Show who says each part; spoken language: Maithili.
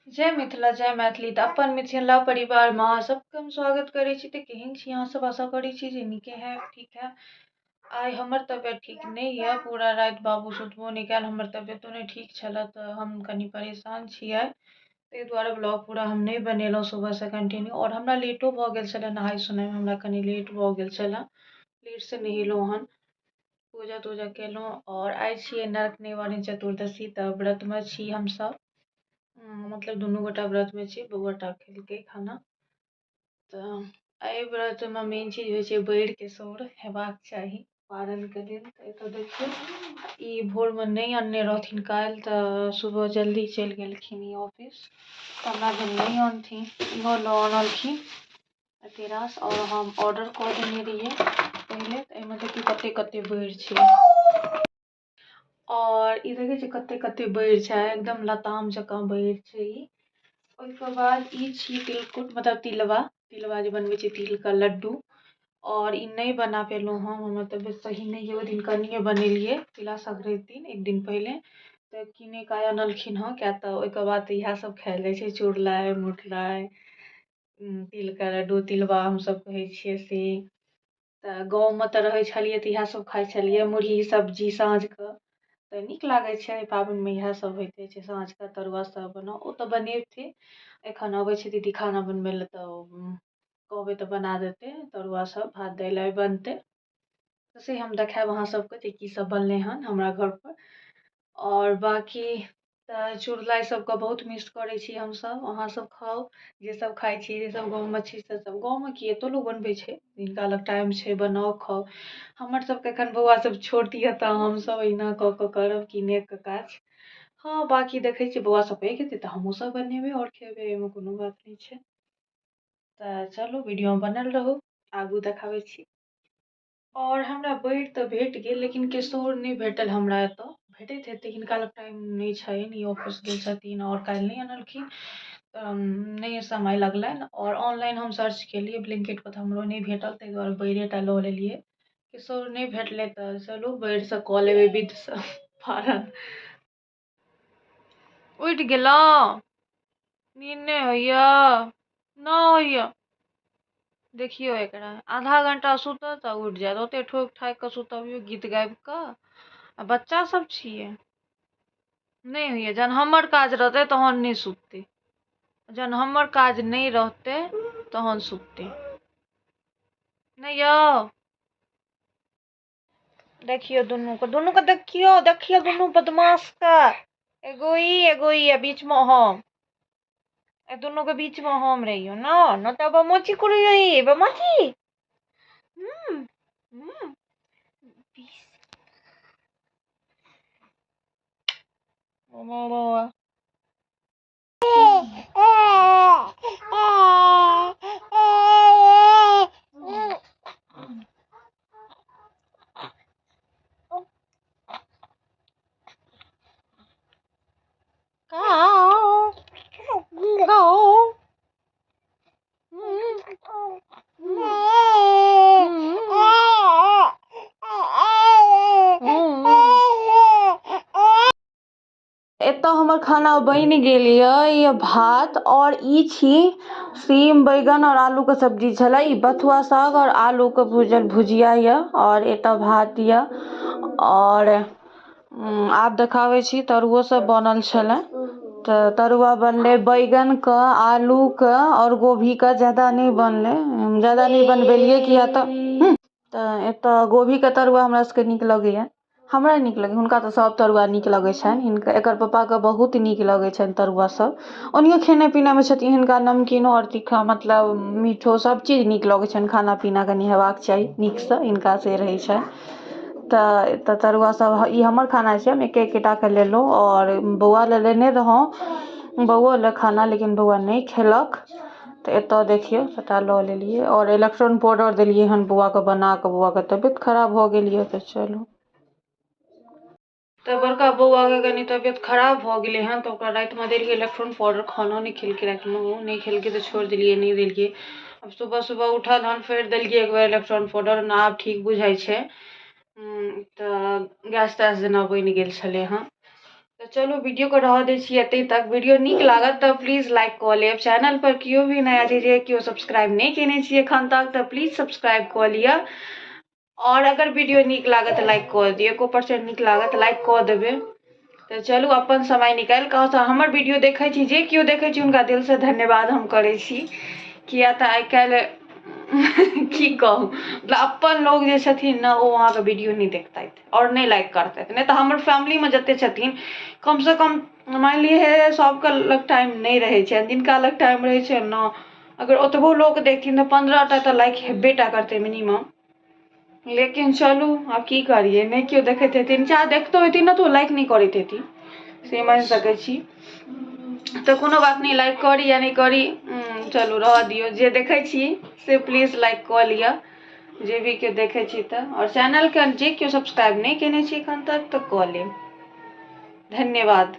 Speaker 1: जय मिथिला जय मैथिली तऽ अपन मिथिला परिवारमे अहाँ सबके हम स्वागत करै छी। तऽ केहन छी अहाँ सब? आशा करै छी जे नीके हैब, ठीक है। आइ हमर तबियत ठीक नहीं है, पूरा रात बाबू सुतबो नहीं कयल, हमर तबियतो नहीं ठीक छलै तऽ हम कनी परेशान छी आइ, ताहि दुआरे ब्लॉग पूरा हम नहीं बनेलहुँ सुबह से कंटिन्यू। और हमरा लेटो भऽ गेल छलै नहाय सोनायमे, हमरा कनी लेट भऽ गेल छलै, लेट से नहेलहुँ हन, पूजा तूजा केलहुँ। और आइ छियै नरक निवारण चतुर्दशी, तऽ व्रतमे छी हमसब, मतलब दुनू गोटा व्रतमे छी। बौआटा खेलकै खाना। तऽ एहि व्रतमे मेन चीज होइ छै बैरके सौर हेबाक चाही पारणके दिन। तऽ एतऽ देखियौ ई भोरमे नहि अनने रहथिन काल्हि, तऽ सुबह जल्दी चलि गेलखिन ई ऑफिस, तऽ हमरा दिन नहीं अनथिन, इहो लऽ अनलखिन एते रास। और हम ऑर्डर कऽ देने रहियै पहिले, तऽ एहिमे देखियौ कते कते बैर छै। और ई देखै छै कते कते बैर छै, एकदम लताम जकाँ बैर छै ई। ओहिके बाद ई छी तिलकुट, मतलब तिलवा, तिलवा जे बनबै छै तिलका लड्डू। और ई नहीं बना पेलहुँ हम, हमर तबियत सही नहीं है। ओहि दिन कनिए बनेलियै तिला संक्रांति दिन, एक दिन पहिले, तऽ किने काज अनलखिन हँ, किया तऽ ओहिके बाद तऽ इएह सब खायल जाइ छै, चुरलाइ मुठलाइ, तिलका लड्डू, तिलबा हमसब कहै छियै से। तऽ गाँवमे तऽ रहै छलियै तऽ इएह सब खाइ छलियै, मुरही सब्जी साँझके तऽ नीक लागै छै। एहि पाबनिमे इएह सब होइते छै, साँझके तरुआ सब बनाउ। ओ तऽ बनेथिन, एखन अबै छै दीदी खाना बनबै लए, तऽ कहबै तऽ बना देतै तरुआ सब, भात दालि आइ बनतै, से हम देखायब अहाँ सबके जे की सब बनलै हन हमरा घर पर। और बाकी तऽ चुड़लाइ सबके बहुत मिस करै छी हमसब। अहाँ सब खाउ, जे सब खाइ छी, जे सब गाँवमे छी से सब। गाँवमे की एतो लोग बनबै छै, जिनका लग टाइम छै बनाउ खाउ। हमर सबके एखन बौआ सब छोट यऽ, तऽ हमसब अहिना कऽ कऽ करब किनेके काज। हाँ बाकी देखै छियै बौआ सब पैघ हेतै तऽ हमहूँ सब बनेबै और खेबै, एहिमे कोनो बात नहीं छै। तऽ चलू वीडियोमे बनल रहू, आगू देखाबै छी। और हमरा बैर तऽ भेट गेल, लेकिन केशोर नहीं भेटल हमरा एतऽ। भेटैत हेतै, हिनका लग टाइम नहीं छनि, ई ऑफिस गेल छथिन और काल्हि नहीं अनलखिन, नहीं समय लगलनि। और ऑनलाइन हम सर्च केलियै ब्लिंकिट पर, तऽ हमरो नहीं भेटल, ताहि दुआरे बैरेटा लऽ लेलियै। केशोर नहीं भेटलै तऽ चलू बैरसँ कऽ लेबै विधसँ पारण। उठ गेलहुँ? नींद नहीं होइया? ना होइया। देखियो एकरा आधा घंटा सुतत तऽ उठ जायत, ओते ठोक ठाक कऽ सुतबियौ गीत गाबि कऽ। आ बच्चा सब छियै, नहीं होइया। जहन हमर काज रहतै तहन नहीं सुततै, जहन हमर काज नहीं रहतै तहन सुततै। नहीं यौ? देखियो दुनू के देखियो, देखियो दुनू बदमाश के, एगो ई आ बीच में हम। ए दोनों के बीच में हम रहियो ना, न तो बमोची करियो, ई बमोची। हम्म। एतऽ हमर खाना बनि गेल यऽ, भात और ई छी सीम बैगन और आलू के सब्जी छलै, ई बथुआ साग और आलू के भूजल भुजिया यऽ, और एतऽ भात यऽ। और आब देखाबै छी तरुओ सब बनल छलै। तऽ तरुआ बनलै बैगनके, आलूके और गोभीके, ज्यादा नहीं बनलै, ज्यादा नहीं बनबेलियै किया तऽ एतऽ गोभीके तरुआ हमरा सबके नीक लगैया। हमरा नीक लगैया, हुनका तऽ सब तरुआ नीक लगै छनि। एकर पप्पाके बहुत नीक लगै छनि तरुआ सब। ओनाहियो खेनाइ पिनाइमे छथिन, हिनका नमकीनो और तीखा, मतलब मीठो सब चीज नीक लगै छनि। खाना पीना कनी हेबाक चाही नीकसँ, हिनका से रहै छनि। तऽ एतऽ तरुआ सब, ई हमर खाना छै, हम एकेटा के लेलहुँ। और बौआ लए लेने रहौं, बौओ लए खाना, लेकिन बौआ नहीं खेलक, तऽ एतऽ देखियौ सबटा लऽ लेलियै। और इलेक्ट्रॉन पाउडर देलियै हन बौआके बनाकऽ, बौआके तबियत खराब भऽ गेल यऽ, तऽ चलू। तऽ बड़का बौआके कनी तबियत खराब भऽ गेलै हन, तऽ ओकरा रातिमे देलियै इलेक्ट्रॉन पाउडर, खाना नहीं खेलकै रातिमे, ओ नहीं खेलकै तऽ छोड़ि देलियै, नहीं देलियै। अब सुबह सुबह उठल हन, फेर देलियै एक बेर इलेक्ट्रॉन पाउडर, ना आब ठीक बुझाइ छै। तऽ गैस तैस जेना बनि गेल छलै हँ, तो चलो वीडियो को रह दै छी एतै तक। वीडियो नीक लागत तो प्लीज लाइक कऽ लेब। चैनल पर केओ भी नया छै जे केओ सब्सक्राइब नहीं केने छी एखन तक तो प्लीज सब्सक्राइब कऽ लिअ। और अगर वीडियो नीक लागत लाइक कऽ दियौ। 1% नीक लागत लाइक कऽ देबै। तो चलू अपन समय निकालि कऽ हमर वीडियो देखै छी जे केओ देखै छी हुनका दिलसँ धन्यवाद हम करै छी। किया तऽ आइ काल्हि की कहू मतलब अपन लोग जे छथिन ने ओ अहाँके वीडियो नहीं देखतथि और नहीं लाइक करतथि। नहीं तऽ हमर फैमिलीमे जते छथिन कमसँ कम मानि लिअ सबके लग टाइम नहीं रहै छै। जिनका लग टाइम रहै छै ने अगर ओतबो लोग देखथिन तऽ 15टा तऽ लाइक हेबे टा करतै मिनिमम। लेकिन चलू आब की करिए नहीं क्यों देखैत हेथिन। चाहे देखतो हेथिन ना तो लाइक नहीं करैत हेथिन से मानि सकै छी। तो कोनो बात नहीं लाइक करी या नहीं करी चलू रह दियौ। जे देखै छी से प्लीज लाइक कऽ लिअ जे भी केओ देखै छी तऽ। और चैनल के जे केओ सब्सक्राइब नहीं केने छी एखन तक तो कऽ लेब। धन्यवाद।